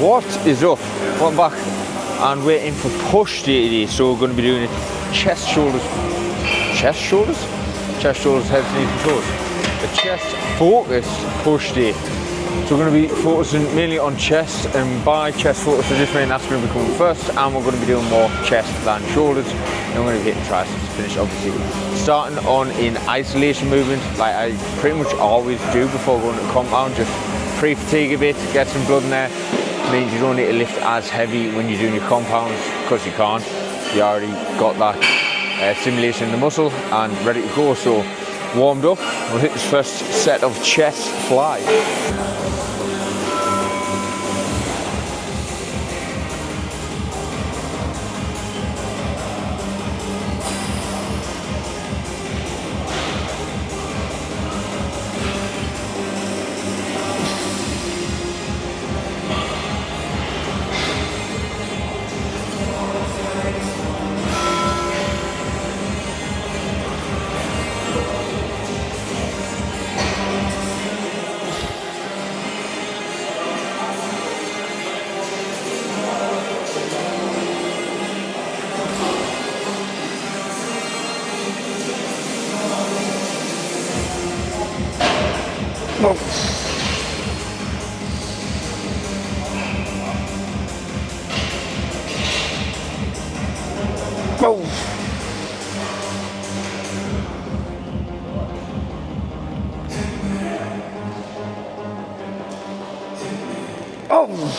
What is up? Welcome back, and we're in for push day today. So we're going to be doing it chest, shoulders, heads, knees and toes. The chest focused push day. So we're going to be focusing mainly on chest, and by chest focus I just mean that's going to be coming first, and we're going to be doing more chest than shoulders, and we're going to be hitting triceps to finish, obviously. Starting on in isolation movement, like I pretty much always do before going to the compound, just pre-fatigue a bit, get some blood in there. Means you don't need to lift as heavy when you're doing your compounds, because you can't. You already got that stimulation in the muscle and ready to go. So warmed up, we'll hit this first set of chest fly. Oh. Oh. Oh.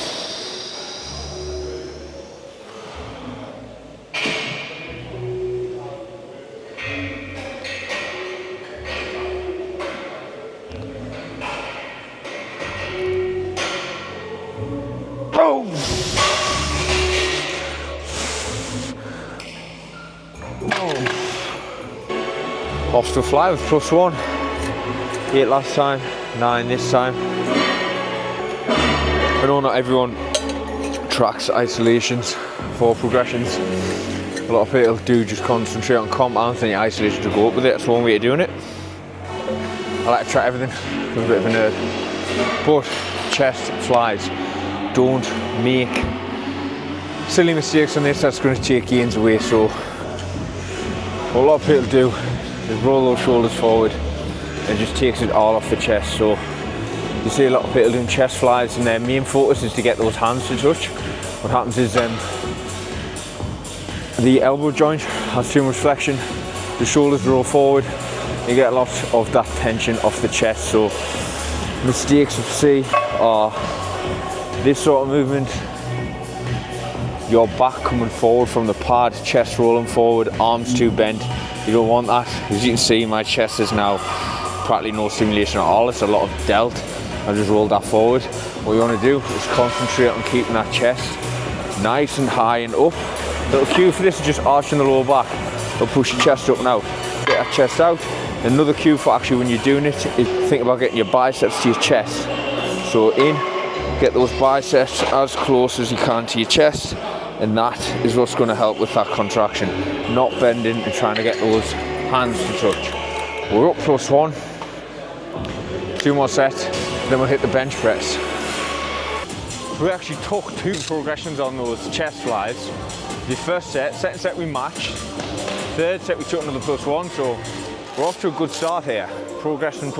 Off to a fly with +1. 8 last time, 9 this time. I know not everyone tracks isolations for progressions. A lot of people do just concentrate on compounds and your isolation to go up with it. That's one way of doing it. I like to try everything. I'm a bit of a nerd. But chest flies, don't make silly mistakes on this. That's going to take gains away. So what a lot of people do is roll those shoulders forward and just takes it all off the chest. So you see a lot of people doing chest flies and their main focus is to get those hands to touch. What happens is the elbow joint has too much flexion, the shoulders roll forward, you get a lot of that tension off the chest. So mistakes you see are this sort of movement, your back coming forward from the pad, chest rolling forward, arms too bent. You don't want that. As you can see, my chest is now practically no stimulation at all. It's a lot of delt. I've just rolled that forward. What you want to do is concentrate on keeping that chest nice and high and up. Little cue for this is just arching the lower back. But push your chest up now. Get that chest out. Another cue for actually when you're doing it is think about getting your biceps to your chest. So in, get those biceps as close as you can to your chest. And that is what's going to help with that contraction, not bending and trying to get those hands to touch. We're up +1, 2 more sets, then we'll hit the bench press. We actually took 2 progressions on those chest flies. The first set, second set we matched, third set we took another +1, so we're off to a good start here. Progressing.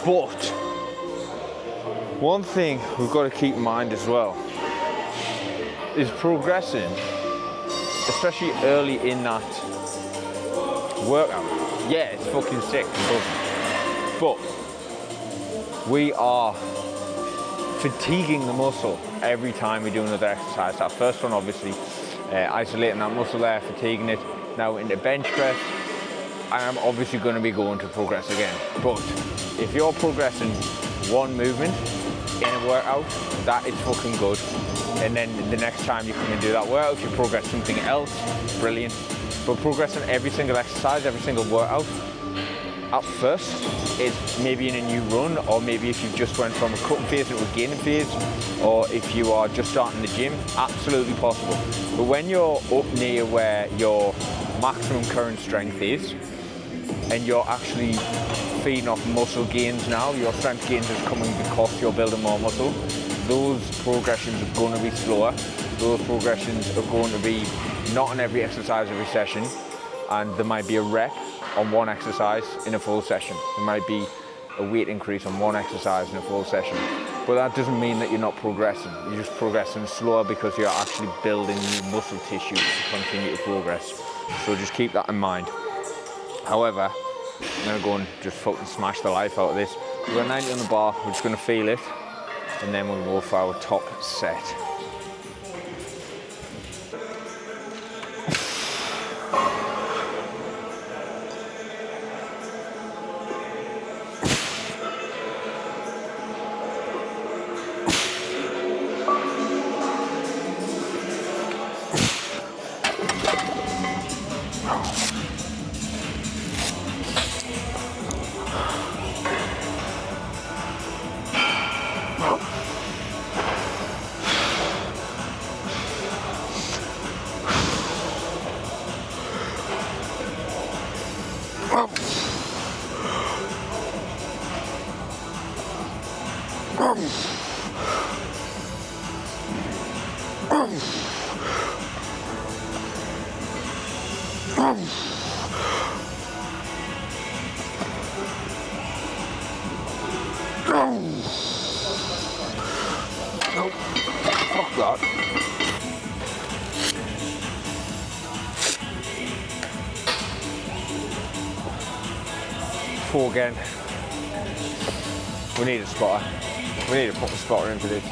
But one thing we've got to keep in mind as well is progressing, especially early in that workout. Yeah, it's fucking sick, but we are fatiguing the muscle every time we do another exercise. That first one, obviously, isolating that muscle there, fatiguing it. Now into bench press, I am obviously going to be going to progress again. But if you're progressing one movement in a workout, that is fucking good. And then the next time you come and do that workout, if you progress something else, brilliant. But progressing every single exercise, every single workout, at first, it's maybe in a new run, or maybe if you just went from a cutting phase into a gaining phase, or if you are just starting the gym, absolutely possible. But when you're up near where your maximum current strength is, and you're actually feeding off muscle gains now. Your strength gains is coming because you're building more muscle. Those progressions are going to be slower. Those progressions are going to be not on every exercise every session, and there might be a rep on one exercise in a full session. There might be a weight increase on one exercise in a full session. But that doesn't mean that you're not progressing. You're just progressing slower because you're actually building new muscle tissue to continue to progress. So just keep that in mind. However, I'm gonna go and just fucking smash the life out of this. We've got 90 on the bar, we're just gonna feel it, and then we'll go for our top set. Nope. Fuck that. Four again. We need a spotter. We need to put the spotter into this.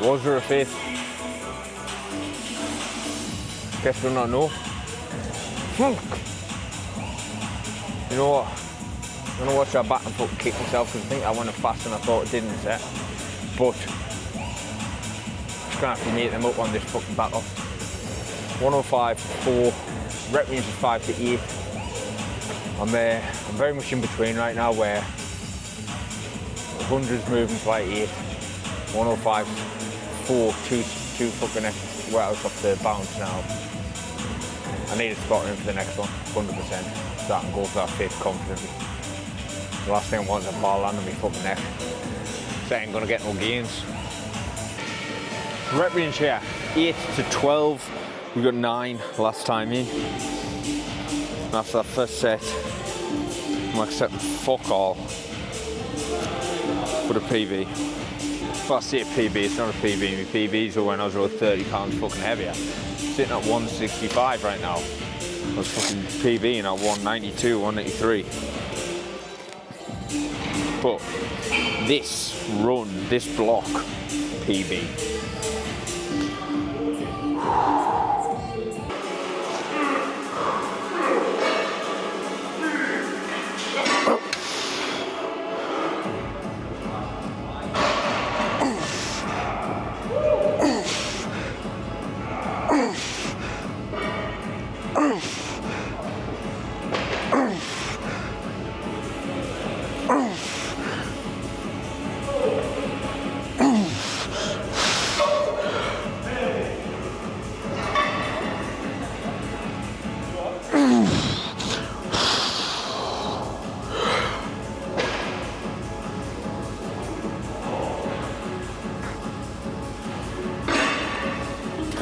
Was there a fifth? Guess we'll not know. You know what? I'm gonna watch that back and fucking kick myself and think I went faster than I thought it did in the set. But just gonna have to make them up on this fucking battle. 105 4, rep range is 5 to 8. I'm very much in between right now where 100's moving to like 8, 105 4, two fucking workouts off the bounce now. I need a spotter in for the next one, 100%, so I can go for that fifth confidently. The last thing I want is a bar land on my fucking neck. So I ain't gonna get no gains. Rep range here, 8 to 12. We got 9 last time in. And after that first set, I'm accepting fuck all for the PB. Well, I say a PB, it's not a PB. My PBs were when I was about 30 pounds fucking heavier. Sitting at 165 right now. I was fucking PBing at 192, 193. But this run, this block, PB.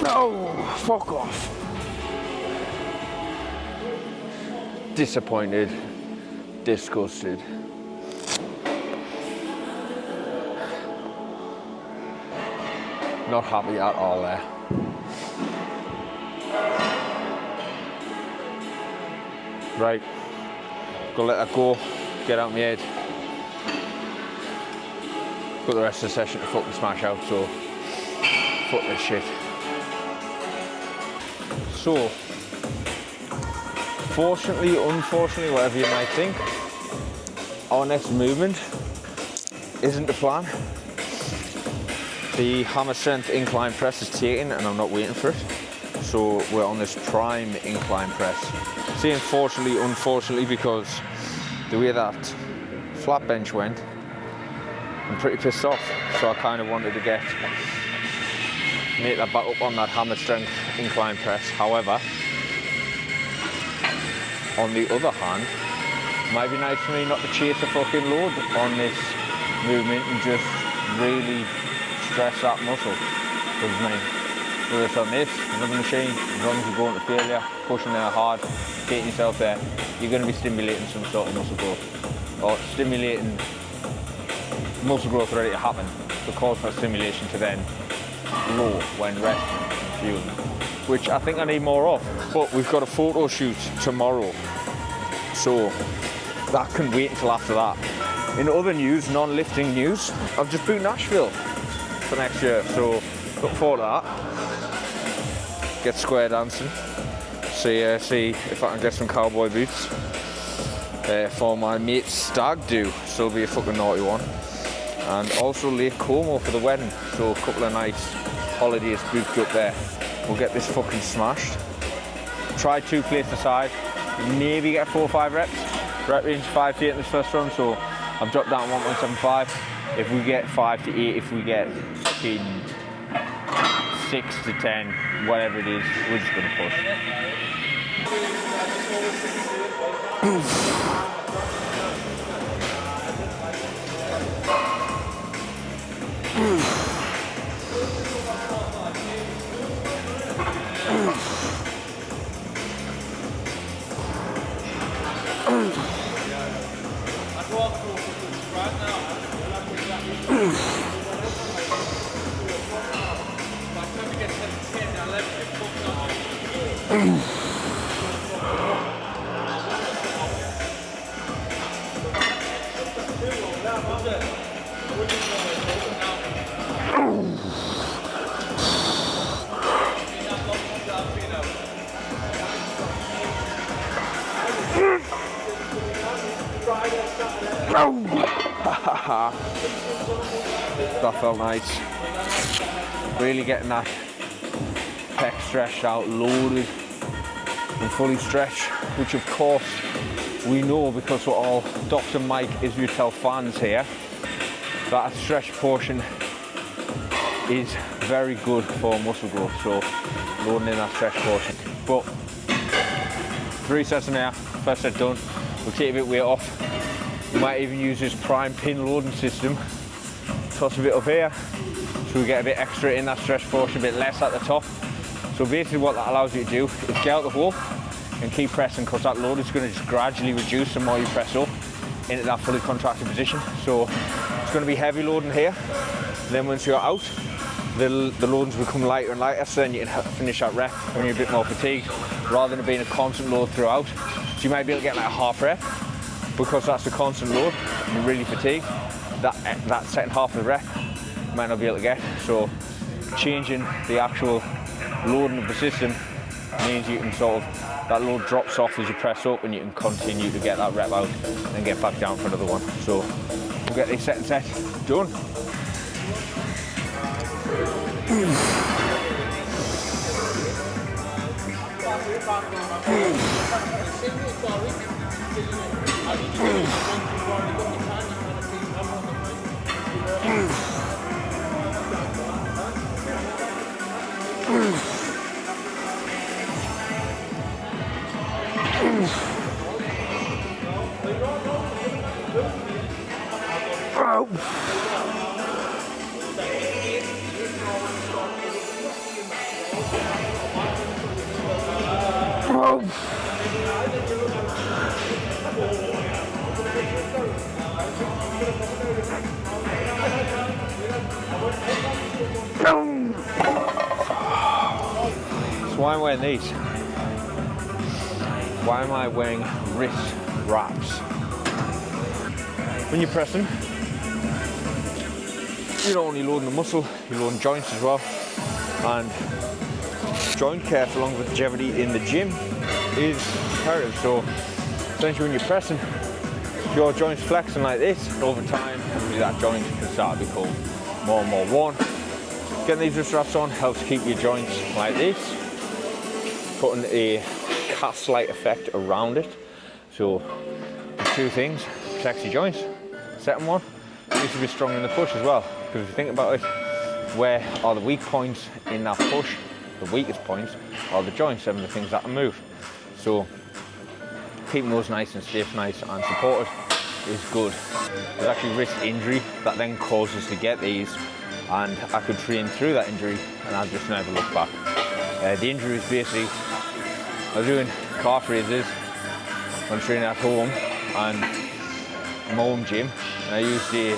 No, fuck off. Disappointed, disgusted. Not happy at all there. Right, go let that go, get out my head. Got the rest of the session to fucking smash out, so fuck this shit. So, fortunately, unfortunately, whatever you might think, our next movement isn't the plan. The hammer strength incline press is taken and I'm not waiting for it. So we're on this prime incline press. Saying fortunately, unfortunately, because the way that flat bench went, I'm pretty pissed off. So I kind of wanted to make that back up on that hammer strength incline press. However, on the other hand, might be nice for me not to chase a fucking load on this movement and just really stress that muscle. Because I mean, whether it's on this, another machine, as long as you're going to failure, pushing there hard, getting yourself there, you're going to be stimulating some sort of muscle growth. Or stimulating muscle growth ready to happen, to cause that stimulation to then low when resting and fueling, which I think I need more of. But we've got a photo shoot tomorrow, so that can wait until after that. In other news, non-lifting news, I've just booked Nashville for next year, so look forward to that. Get square dancing, see if I can get some cowboy boots for my mate's stag do, so it'll be a fucking naughty one. And also Lake Como for the wedding, so a couple of nice holidays booked up there. We'll get this fucking smashed. Try 2 plates aside, maybe get 4 or 5 reps. Rep range 5 to 8 in this first run, so I've dropped down 1.75. If we get 5 to 8, if we get fucking 6 to 10, whatever it is, we're just gonna push. That felt nice. Really getting that pec stretched out, loaded and fully stretched, which of course we know because we're all Dr. Mike Israel fans here. That stretch portion is very good for muscle growth, so loading in that stretch portion. But 3 sets in there, first set done. We'll take a bit of weight off. We might even use this prime pin loading system. Toss a bit up here, so we get a bit extra in that stretch portion, a bit less at the top. So basically what that allows you to do is get out the hole and keep pressing, because that load is going to just gradually reduce the more you press up into that fully contracted position. So it's going to be heavy loading here. Then once you're out, the loadings become lighter and lighter, so then you can finish that rep when you're a bit more fatigued, rather than it being a constant load throughout. So you might be able to get like a half rep, because that's a constant load and you're really fatigued. That second half of the rep you might not be able to get. So changing the actual loading of the system means you can sort of, that load drops off as you press up, and you can continue to get that rep out and get back down for another one. So we'll get this second set done. So why am I wearing these? Why am I wearing wrist wraps? When you're pressing, you're not only loading the muscle, you're loading joints as well. And joint care for longevity in the gym is imperative. So essentially when you're pressing, your joints flexing like this, over time that joint can start to become more and more worn. Getting these wrist wraps on helps keep your joints like this, putting a cast-like effect around it. So the 2 things, protects your joints. Second one, needs to be strong in the push as well, because if you think about it, where are the weak points in that push? The weakest points are the joints and the things that can move. So keeping those nice and stiff, nice and supported is good. There's actually wrist injury that then causes to get these, and I could train through that injury and I just never look back. The injury was basically, I was doing calf raises when training at home and my home gym, and I used a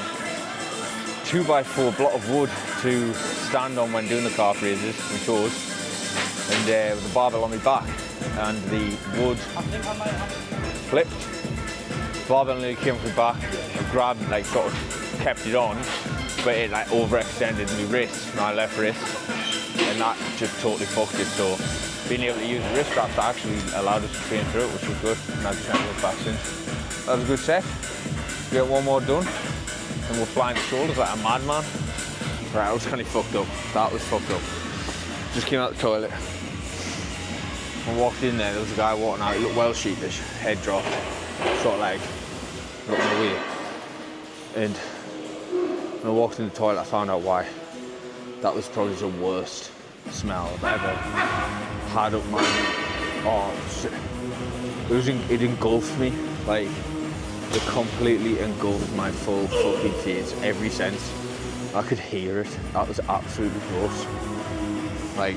2x4 block of wood to stand on when doing the calf raises and toes, and with the barbell on my back, and the wood flipped. Barbell nearly came off my back, I grabbed, like sort of kept it on, but it like overextended my wrist, my left wrist, and that just totally fucked it. So being able to use the wrist straps actually allowed us to train through it, which was good, and I've just never looked back since. That was a good set. Get one more done, and we're flying the shoulders like a madman. Right, I was kind of fucked up. That was fucked up. Just came out the toilet. I walked in there was a guy walking out, he looked well sheepish, head dropped, sort of like looking away. And when I walked in the toilet, I found out why. That was probably the worst smell I've ever had up my, it engulfed me, like it completely engulfed my full fucking face, every sense. I could hear it. That was absolutely gross. Like,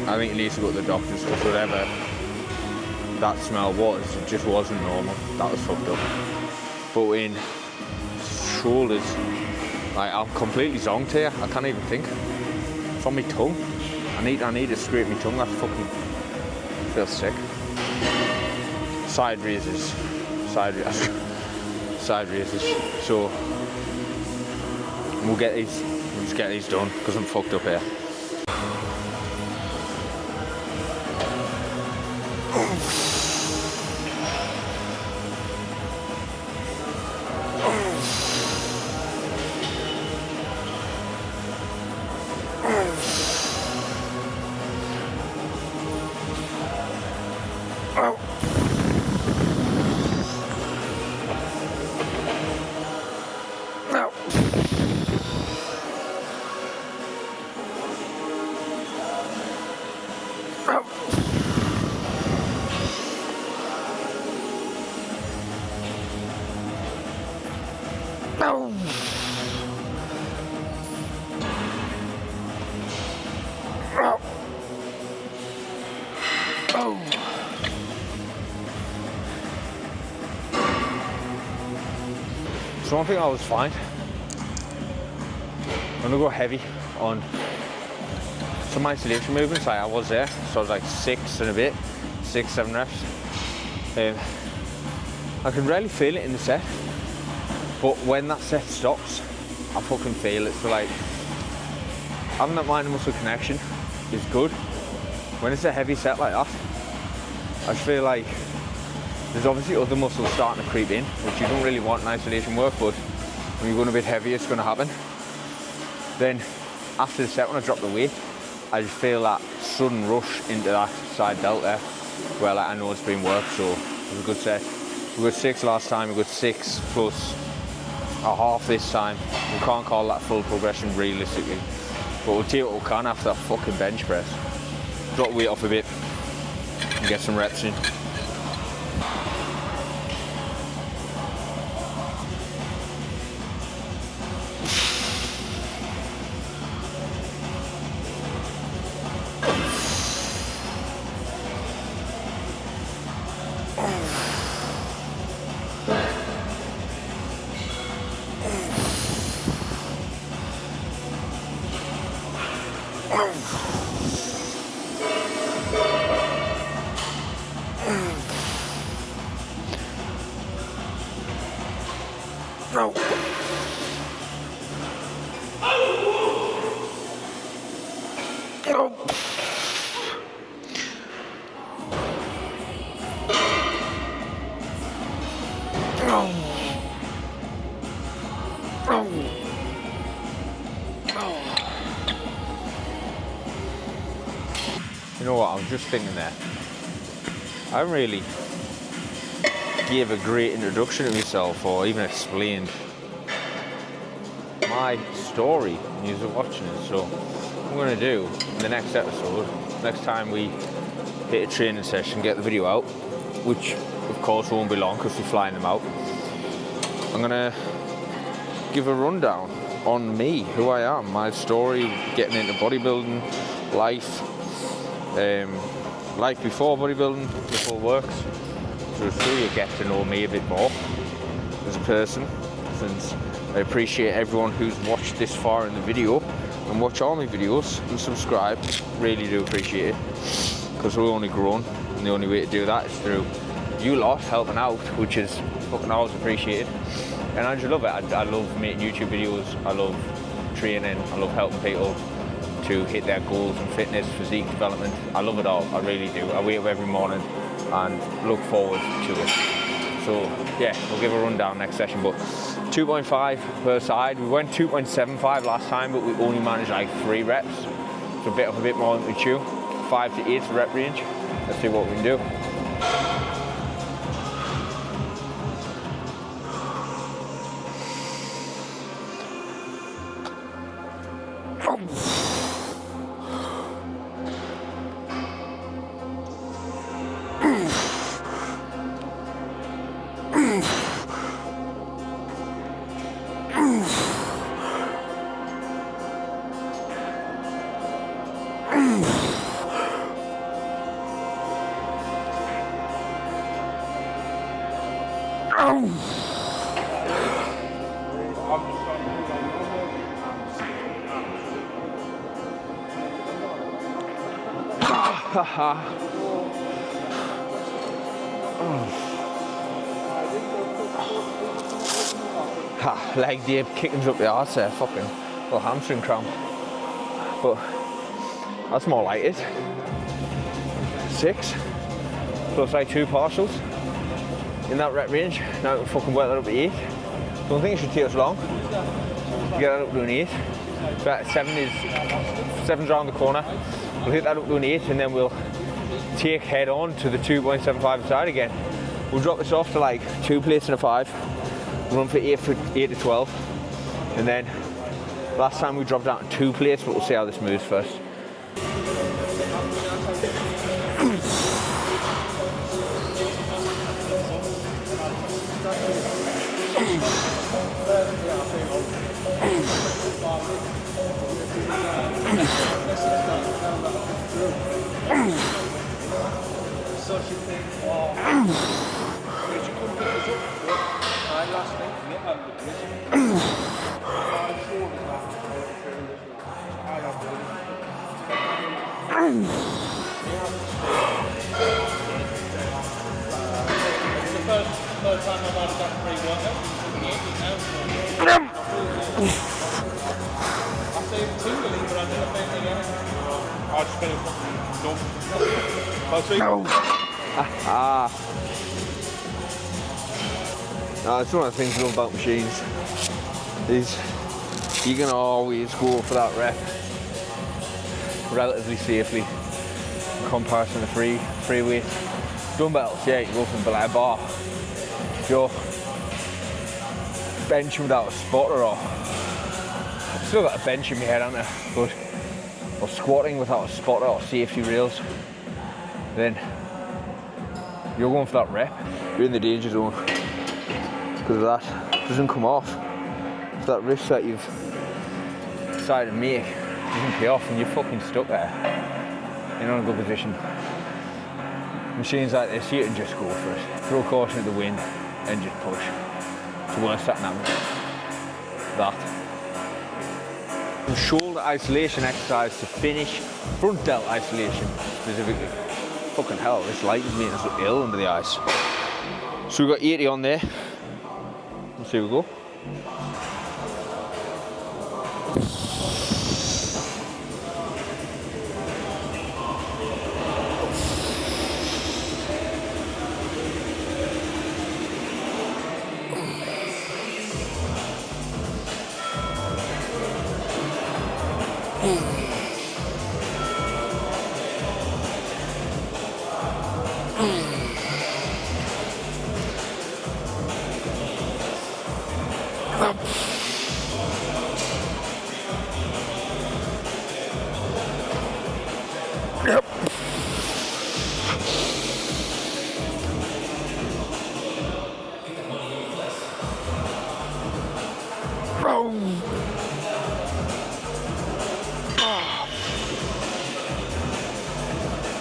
I think it needs to go to the doctors, because whatever that smell was, it just wasn't normal. That was fucked up. But in shoulders, like I'm completely zonked here. I can't even think. It's on my tongue. I need to scrape my tongue. That fucking feels sick. Side raises. So we'll just get these done, because I'm fucked up here. So one thing I was fine. I'm gonna go heavy on some isolation movements. I was there, so I was like 6 and a bit, 6-7 reps. I can rarely feel it in the set, but when that set stops, I fucking feel it. So like, having that mind and muscle connection is good. When it's a heavy set like that, I feel like there's obviously other muscles starting to creep in, which you don't really want in isolation work, but when you're going a bit heavy, it's going to happen. Then after the set, when I drop the weight, I just feel that sudden rush into that side delta where like, I know it's been worked. So it was a good set. We got 6 last time, we got 6 plus a half this time. We can't call that full progression realistically, but we'll take what we can after that fucking bench press. Drop weight off a bit and get some reps in. You know what, I was just thinking there, I haven't really gave a great introduction to myself or even explained my story when you're watching it. So what I'm going to do in the next episode, next time we hit a training session, get the video out, which of course won't be long because we're flying them out. I'm gonna give a rundown on me, who I am, my story, getting into bodybuilding, life, life before bodybuilding, before works. So you get to know me a bit more as a person, since I appreciate everyone who's watched this far in the video and watch all my videos and subscribe. Really do appreciate it, because we're only growing, and the only way to do that is through you lot helping out, which is fucking always appreciated. And I just love it. I love making YouTube videos, I love training, I love helping people to hit their goals in fitness, physique development. I love it all, I really do. I wake up every morning and look forward to it. So yeah, we'll give a rundown next session, but 2.5 per side. We went 2.75 last time, but we only managed like 3 reps. So a bit more than we chew. 5 to 8 rep range. Let's see what we can do. Leg day kickings up the arse there, fucking little hamstring cramp. But that's more like it. 6 plus like 2 partials in that rep range. Now we can fucking work that up to 8. Don't think it should take us long to get that up to an 8. But 7's around the corner. We'll hit that up to an 8, and then we'll take head on to the 2.75 side again. We'll drop this off to like 2 plates and a 5. Run for 8 to 12, and then last time we dropped down to 2 plates, but we'll see how this moves first. First time I've had a free workout, I say it's tingling, but I never think again. I just feel fucking dumb. It's one of the things I love about machines is you can always go for that rep relatively safely in comparison to free weight. Dumbbells, yeah, you go from below bar. If you're benching without a spotter, or I've still got a bench in my head, haven't I? But or squatting without a spotter or safety rails, then you're going for that rep. You're in the danger zone because that doesn't come off. If that risk that you've decided to make doesn't pay off, and you're fucking stuck there. You're not in a good position. Machines like this, you can just go for it. Throw caution at the wind and just push. It's the worst that can happen. That. Shoulder isolation exercise to finish, front delt isolation specifically. Fucking hell, this light is making us look ill under the eyes. So we've got 80 on there. Let's see, we go.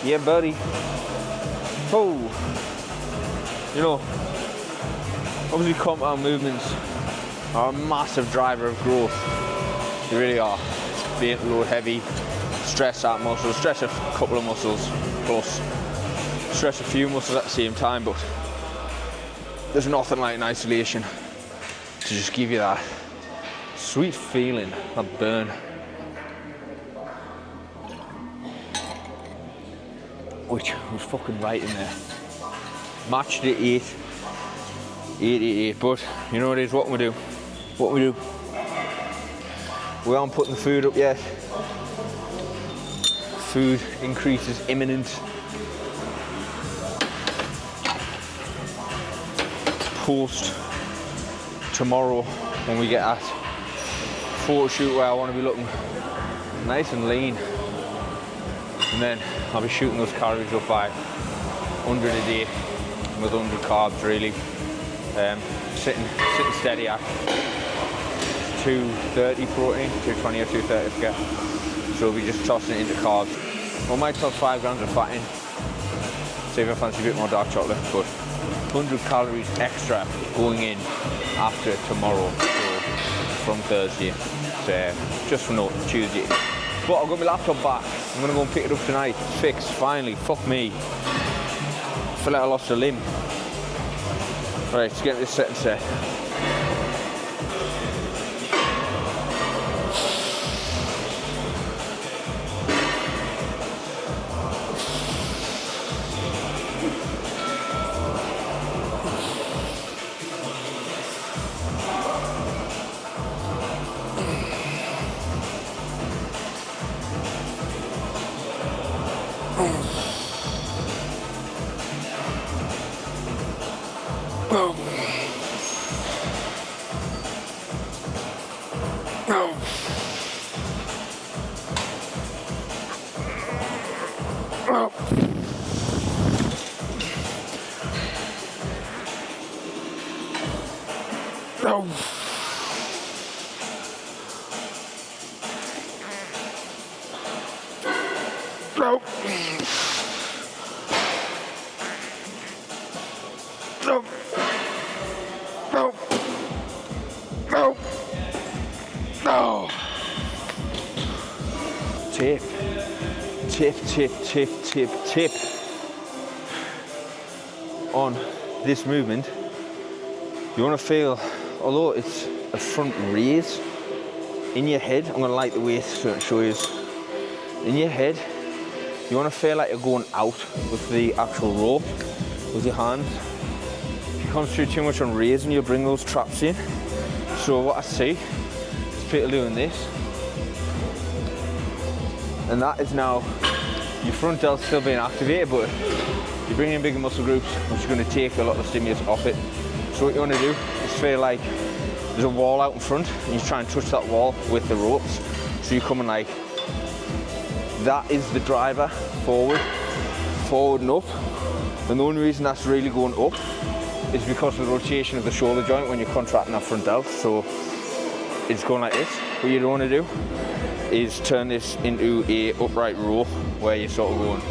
Yeah, buddy. Oh. You know, obviously compound movements are a massive driver of growth. They really are. Being able to load heavy, stress that muscle, stress a couple of muscles, plus stress a few muscles at the same time, but there's nothing like in isolation to just give you that sweet feeling, that burn. Which was fucking right in there. Matched it 8, but you know what it is, what we do. We aren't putting the food up yet. Food increase is imminent. Post tomorrow when we get that photo shoot where I want to be looking nice and lean, and then I'll be shooting those calories up by 100 a day with 100 carbs really. Sitting steady at 230 protein, 220 or 230 I forget. So we'll be just tossing it into carbs. I might toss 5 grams of fat in, see if I fancy a bit more dark chocolate, but 100 calories extra going in after tomorrow, so from Thursday, so just for no Tuesday. But I've got my laptop back, I'm gonna go and pick it up tonight, fixed, finally, fuck me. I feel like I lost a limb. Right, let's get this set and set. Tip on this movement. You want to feel, although it's a front raise in your head, I'm going to light the weight so it shows in your head. You want to feel like you're going out with the actual rope with your hands. If you concentrate too much on raising, you'll bring those traps in. So what I see is people doing this, and that is now your front delt's still being activated, but you bring in bigger muscle groups, which is going to take a lot of stimulus off it. So what you want to do is feel like there's a wall out in front, and you try and touch that wall with the ropes. So you're coming like, that is the driver, forward and up. And the only reason that's really going up is because of the rotation of the shoulder joint when you're contracting that front delt. So it's going like this. What you don't want to do is turn this into a upright row where you're sort of going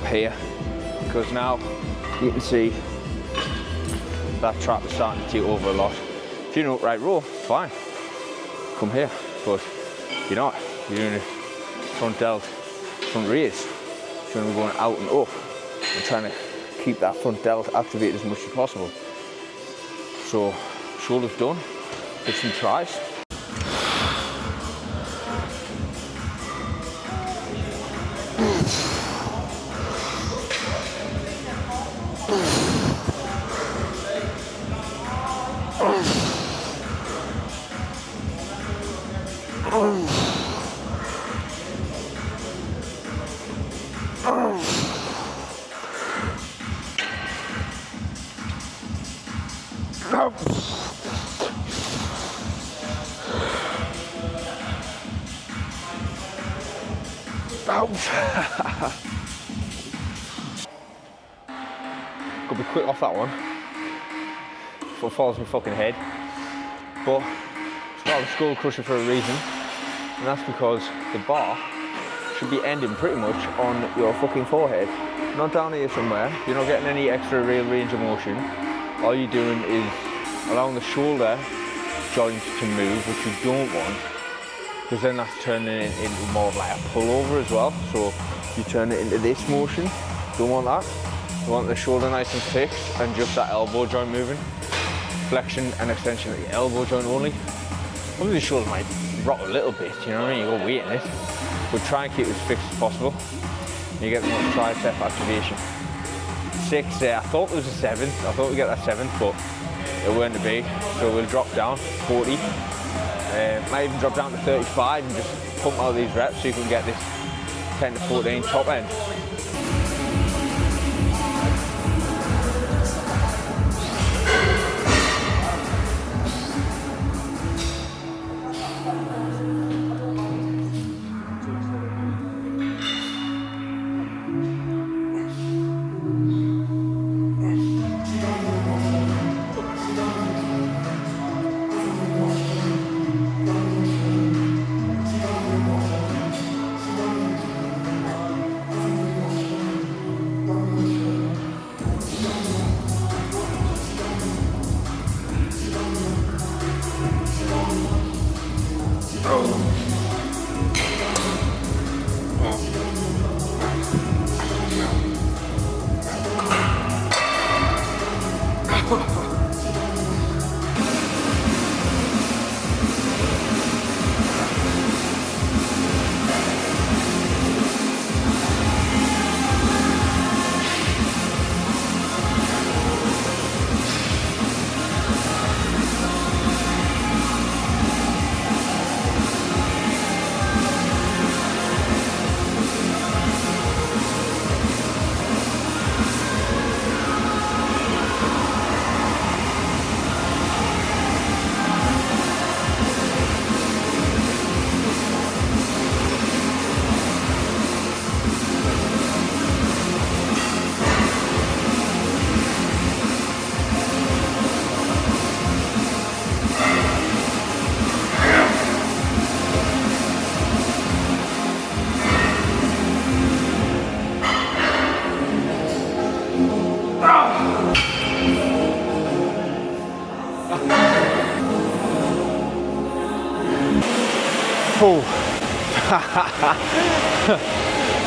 here, because now you can see that trap is starting to take over a lot. If you're in an upright row, fine, come here, but you're not. You're doing a front delt, front raise. So you're going to be going out and up and trying to keep that front delt activated as much as possible. So shoulders done, hit some tries. Gotta be quick off that one before it falls in my fucking head. But it's called a skull crusher for a reason, and that's because the bar should be ending pretty much on your fucking forehead, not down here somewhere. You're not getting any extra real range of motion. All you're doing is allowing the shoulder joint to move, which you don't want, because then that's turning it into more of like a pullover as well. So you turn it into this motion, don't want that. You want the shoulder nice and fixed and just that elbow joint moving. Flexion and extension of the elbow joint only. Obviously the shoulder might rock a little bit, you know what I mean? You got weight in it, but try and keep it as fixed as possible. You get the most tricep activation. 6 there, I thought there was a 7th. I thought we'd get that 7th, but it weren't to be. So we'll drop down 40. Might even drop down to 35 and just pump out these reps so you can get this 10 to 14 top end. Oh.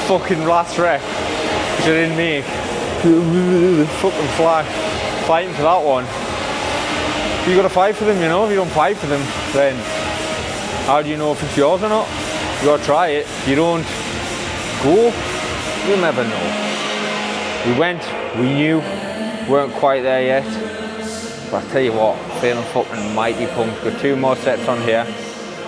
Fucking last rep, which I didn't make. Fucking fly. Fighting for that one. You gotta fight for them, you know. If you don't fight for them, then how do you know if it's yours or not? You gotta try it. If you don't go, you'll never know. We went, we knew, weren't quite there yet. But I tell you what, feeling fucking mighty pumped. Got 2 more sets on here.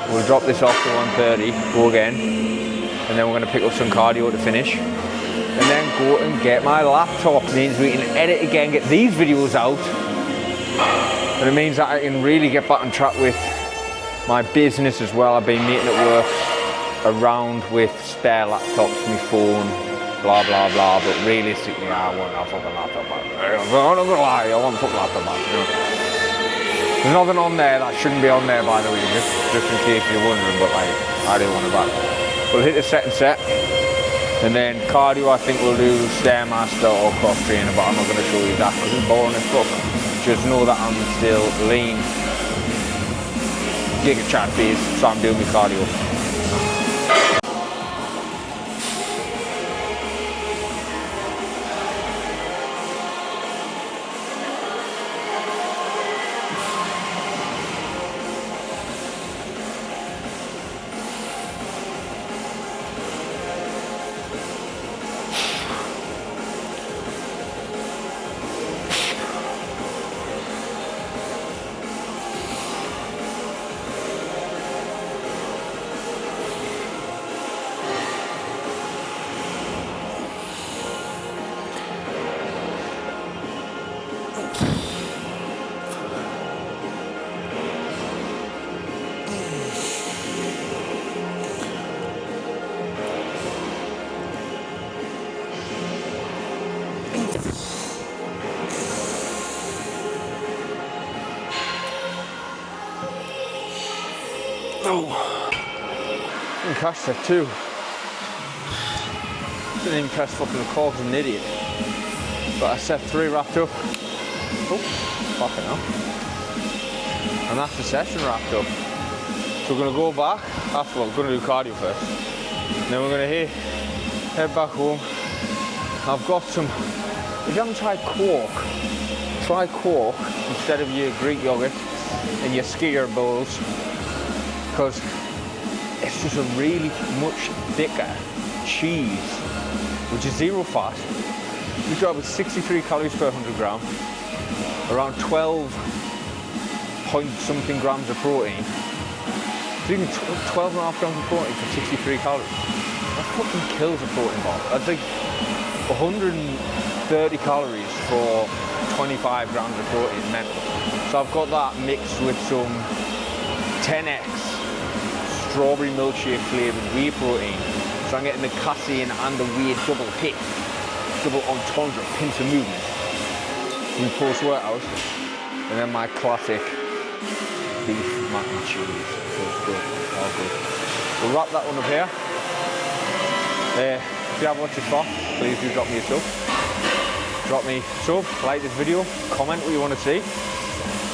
We'll drop this off to 130, go again, and then we're going to pick up some cardio to finish, and then go and get my laptop. Means we can edit again, get these videos out, and it means that I can really get back on track with my business as well. I've been making it work around with spare laptops, my phone, blah blah blah, but realistically I want a fucking laptop back. I'm not gonna lie, I want a fucking laptop back, you know? There's nothing on there that shouldn't be on there, by the way, just in case you're wondering, but like, I do want it back. We'll hit the second set, and then cardio I think we'll do Stairmaster or cross trainer, but I'm not going to show you that because it's boring as fuck. Just know that I'm still lean, giga chat phase, so I'm doing my cardio. Oh, and catch that too. Didn't even press fucking record, 'cause I'm an idiot. But I set 3 wrapped up. Oh, fucking hell. And that's the session wrapped up. So we're gonna go back. After, we're gonna do cardio first. And then we're gonna head back home. I've got some, if you haven't tried quark, try quark instead of your Greek yogurt and your skier bowls, because it's just a really much thicker cheese, which is 0 fat. You got with 63 calories per 100 gram, around 12 point something grams of protein. So you can 12.5 grams of protein for 63 calories. That fucking kills a protein bar. That's like 130 calories for 25 grams of protein mental. So I've got that mixed with some 10x strawberry milkshake flavoured whey protein. So I'm getting the casein and the whey double hit, double entendre, pincer movement from post-workout. And then my classic beef mac and cheese. Feels good, all good. We'll wrap that one up here. If you have watched this far, please do drop me a sub. Drop me a sub, like this video, comment what you want to see.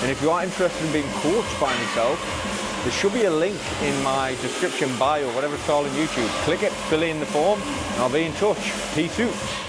And if you are interested in being coached by myself, there should be a link in my description bio, whatever it's called on YouTube. Click it, fill in the form, and I'll be in touch. Peace out.